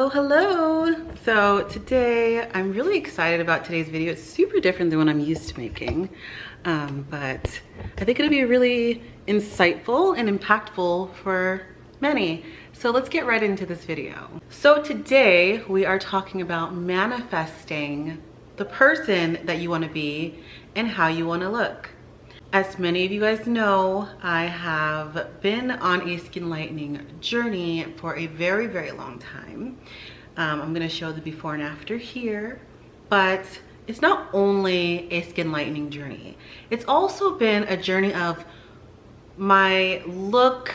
Oh, hello. So today I'm really excited about today's video. It's super different than what I'm used to making, but I think it'll be really insightful and impactful for many. So let's get right into this video. So today we are talking about manifesting the person that you want to be and how you want to look. As many of you guys know, I have been on a skin lightening journey for a very, very long time. I'm gonna show the before and after here, but it's not only a skin lightening journey. It's also been a journey of my look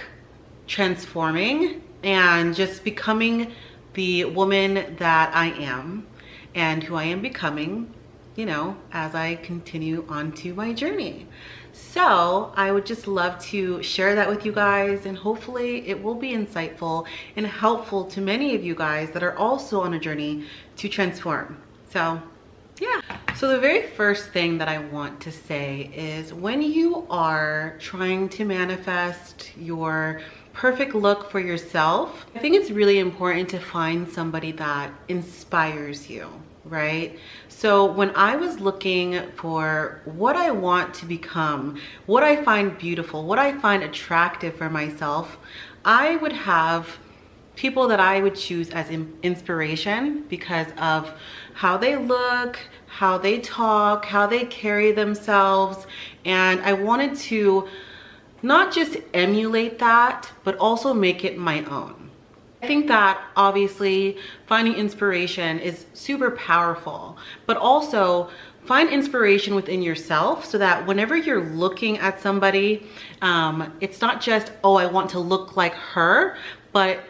transforming and just becoming the woman that I am and who I am becoming, you know, as I continue onto my journey. So I would just love to share that with you guys, and hopefully it will be insightful and helpful to many of you guys that are also on a journey to transform. So yeah. So the very first thing that I want to say is when you are trying to manifest your perfect look for yourself, I think it's really important to find somebody that inspires you, right? So when I was looking for what I want to become, what I find beautiful, what I find attractive for myself, I would have people that I would choose as inspiration because of how they look, how they talk, how they carry themselves. And I wanted to not just emulate that, but also make it my own. I think that obviously finding inspiration is super powerful, but also find inspiration within yourself so that whenever you're looking at somebody, it's not just, oh, I want to look like her,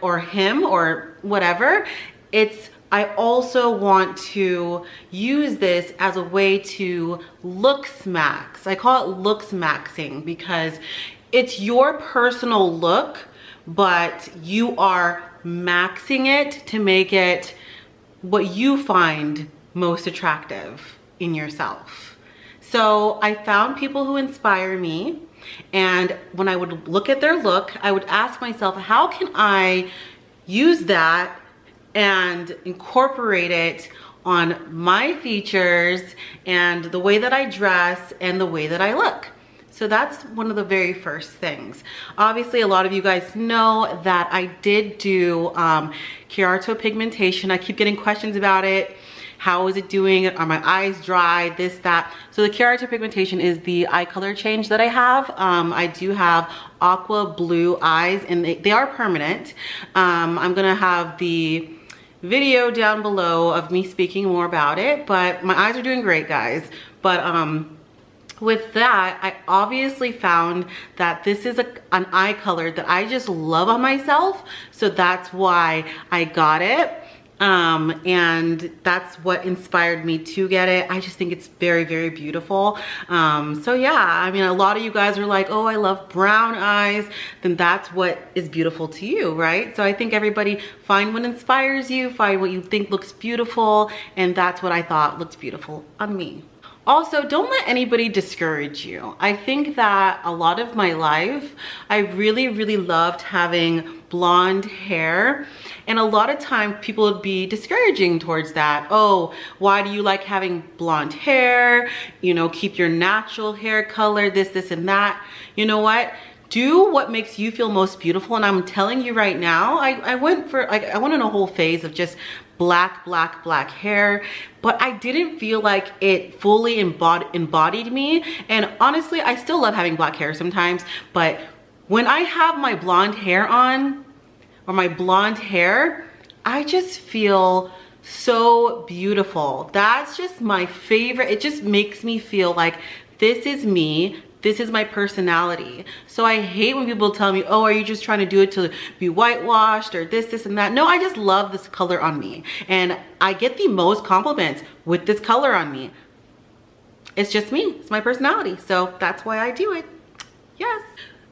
or him or whatever. It's, I also want to use this as a way to looks max. I call it looks maxxing because it's your personal look, but you are maxing it to make it what you find most attractive in yourself. So I found people who inspire me, and when I would look at their look, I would ask myself, how can I use that and incorporate it on my features and the way that I dress and the way that I look? So that's one of the very first things. Obviously, a lot of you guys know that I did do keratopigmentation. I keep getting questions about it. How is it doing? Are my eyes dry? This, that. So the keratopigmentation is the eye color change that I have. I do have aqua blue eyes, and they are permanent. I'm gonna have the video down below of me speaking more about it, but my eyes are doing great, guys. But with that, I obviously found that this is an eye color that I just love on myself. So that's why I got it. And that's what inspired me to get it. I just think it's very, very beautiful. So yeah, I mean, a lot of you guys are like, oh, I love brown eyes. Then that's what is beautiful to you, right? So I think everybody find what inspires you, find what you think looks beautiful. And that's what I thought looked beautiful on me. Also, don't let anybody discourage you. I think that a lot of my life, I really, really loved having blonde hair. And a lot of time people would be discouraging towards that. Oh, why do you like having blonde hair? You know, keep your natural hair color, this, and that. You know what? Do what makes you feel most beautiful. And I'm telling you right now, I went in a whole phase of just black hair, but I didn't feel like it fully embodied me. And honestly, I still love having black hair sometimes, but when I have my blonde hair on, or my blonde hair, I just feel so beautiful. That's just my favorite. It just makes me feel like this is me. This is my personality. So I hate when people tell me, oh, are you just trying to do it to be whitewashed or this and that? No, I just love this color on me. And I get the most compliments with this color on me. It's just me, it's my personality. So that's why I do it, yes.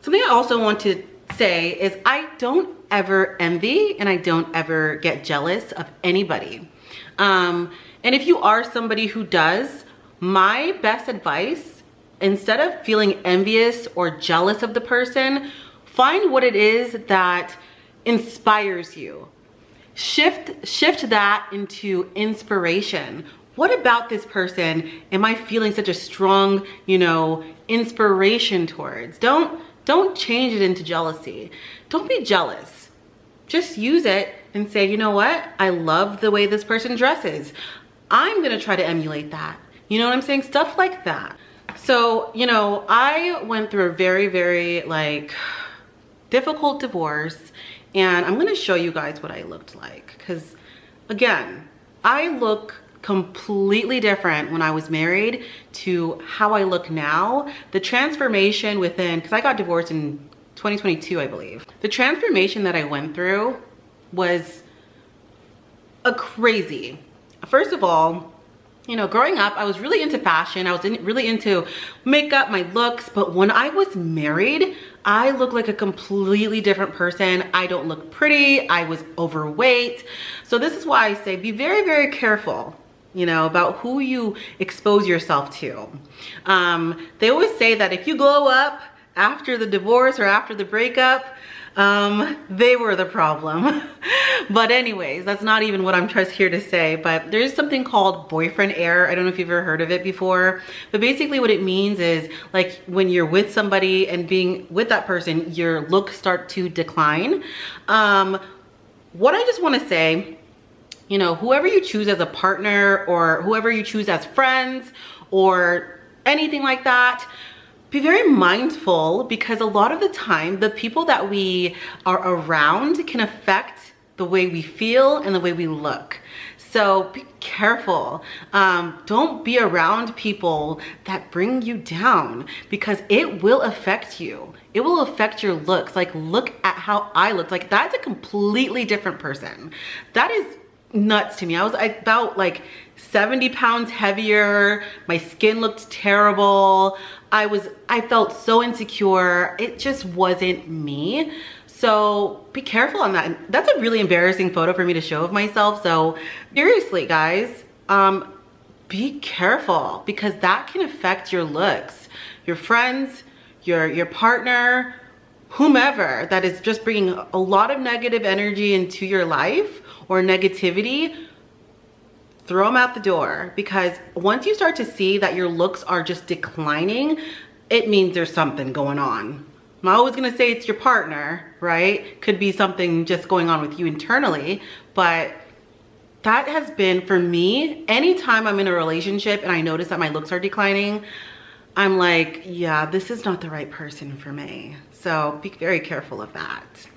Something I also want to say is I don't ever envy and I don't ever get jealous of anybody. And if you are somebody who does, my best advice, instead of feeling envious or jealous of the person, find what it is that inspires you. Shift that into inspiration. What about this person am I feeling such a strong, you know, inspiration towards? Don't change it into jealousy. Don't be jealous. Just use it and say, you know what? I love the way this person dresses. I'm gonna try to emulate that. You know what I'm saying? Stuff like that. So, you know, I went through a very, very like difficult divorce, and I'm gonna show you guys what I looked like. Because again, I look completely different when I was married to how I look now. The transformation within, because I got divorced in 2022, I believe. The transformation that I went through was a crazy. First of all, you know, growing up, I was really into fashion. I was really into makeup, my looks. But when I was married, I looked like a completely different person. I don't look pretty. I was overweight. So this is why I say be very, very careful, you know, about who you expose yourself to. They always say that if you glow up after the divorce or after the breakup, they were the problem. But anyways, that's not even what I'm just here to say. But there's something called boyfriend air. I don't know if you've ever heard of it before, but basically what it means is like when you're with somebody and being with that person, your looks start to decline. What I just want to say, you know, whoever you choose as a partner or whoever you choose as friends or anything like that, be very mindful, because a lot of the time the people that we are around can affect the way we feel and the way we look. So be careful. Don't be around people that bring you down, because it will affect you. It will affect your looks. Like, look at how I looked. Like, that's a completely different person. That is nuts to me. I was about like 70 pounds heavier. My skin looked terrible. I felt so insecure. It just wasn't me. So be careful on that. And that's a really embarrassing photo for me to show of myself. So seriously, guys, be careful, because that can affect your looks, your friends, your partner, whomever that is just bringing a lot of negative energy into your life or negativity. Throw them out the door, because once you start to see that your looks are just declining, it means there's something going on. I'm not always gonna say it's your partner, right? Could be something just going on with you internally, but that has been, for me, anytime I'm in a relationship and I notice that my looks are declining, I'm like, yeah, this is not the right person for me. So be very careful of that.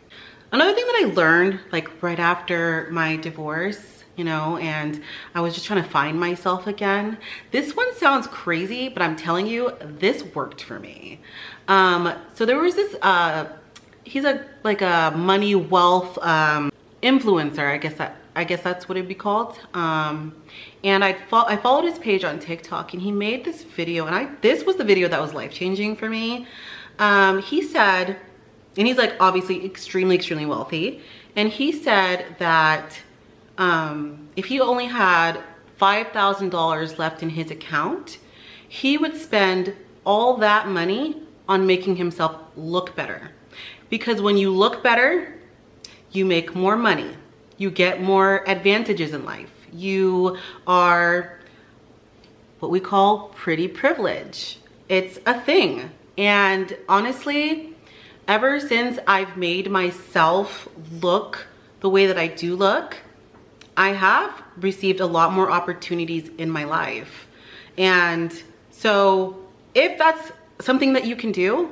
Another thing that I learned like right after my divorce, you know, and I was just trying to find myself again. This one sounds crazy, but I'm telling you, this worked for me. So there was this, he's like a money wealth influencer, I guess that's what it'd be called. And I followed his page on TikTok, and he made this video, and this was the video that was life-changing for me. He said, and he's like obviously extremely, extremely wealthy, and he said that if he only had $5,000 left in his account, he would spend all that money on making himself look better. Because when you look better, you make more money. You get more advantages in life. You are what we call pretty privilege. It's a thing. And honestly, ever since I've made myself look the way that I do look, I have received a lot more opportunities in my life. And so if that's something that you can do,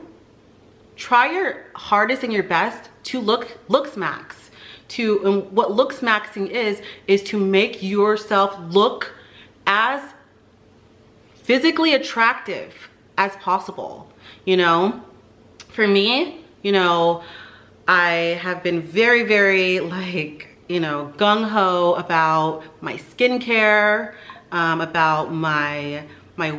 try your hardest and your best to looks max. And what looks maxing is to make yourself look as physically attractive as possible. You know, for me, you know, I have been very, very like, you know, gung-ho about my skincare, about my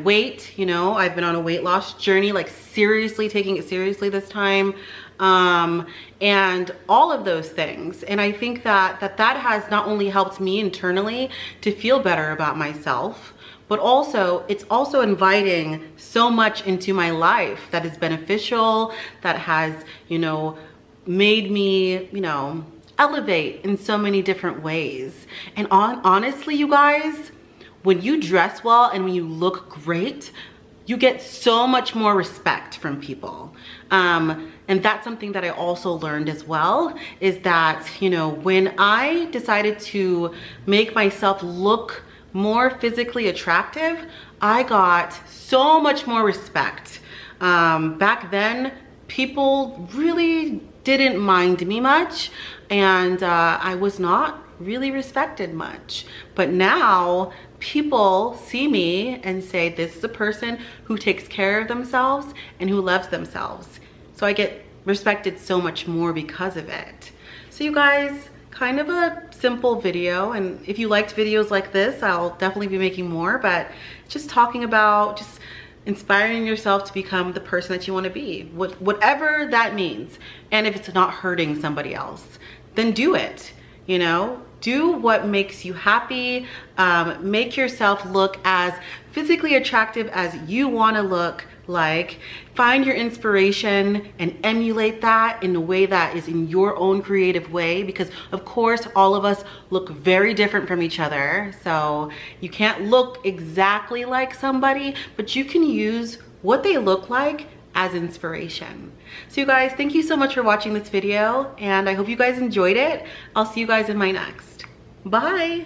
weight. You know, I've been on a weight loss journey, like seriously taking it seriously this time, and all of those things. And I think that has not only helped me internally to feel better about myself, but also it's also inviting so much into my life that is beneficial, that has, you know, made me, you know, elevate in so many different ways. And honestly, you guys, when you dress well and when you look great, you get so much more respect from people. And that's something that I also learned as well, is that, you know, when I decided to make myself look more physically attractive, I got so much more respect. Back then, people really didn't mind me much, and I was not really respected much. But now people see me and say, this is a person who takes care of themselves and who loves themselves. So I get respected so much more because of it. So you guys, kind of a simple video, and if you liked videos like this, I'll definitely be making more, but just talking about just inspiring yourself to become the person that you want to be, whatever that means. And if it's not hurting somebody else, then do it. You know, do what makes you happy. Make yourself look as physically attractive as you want to look like. Find your inspiration and emulate that in a way that is in your own creative way, because of course all of us look very different from each other. So you can't look exactly like somebody, but you can use what they look like as inspiration. So you guys, thank you so much for watching this video, and I hope you guys enjoyed it. I'll see you guys in my next. Bye.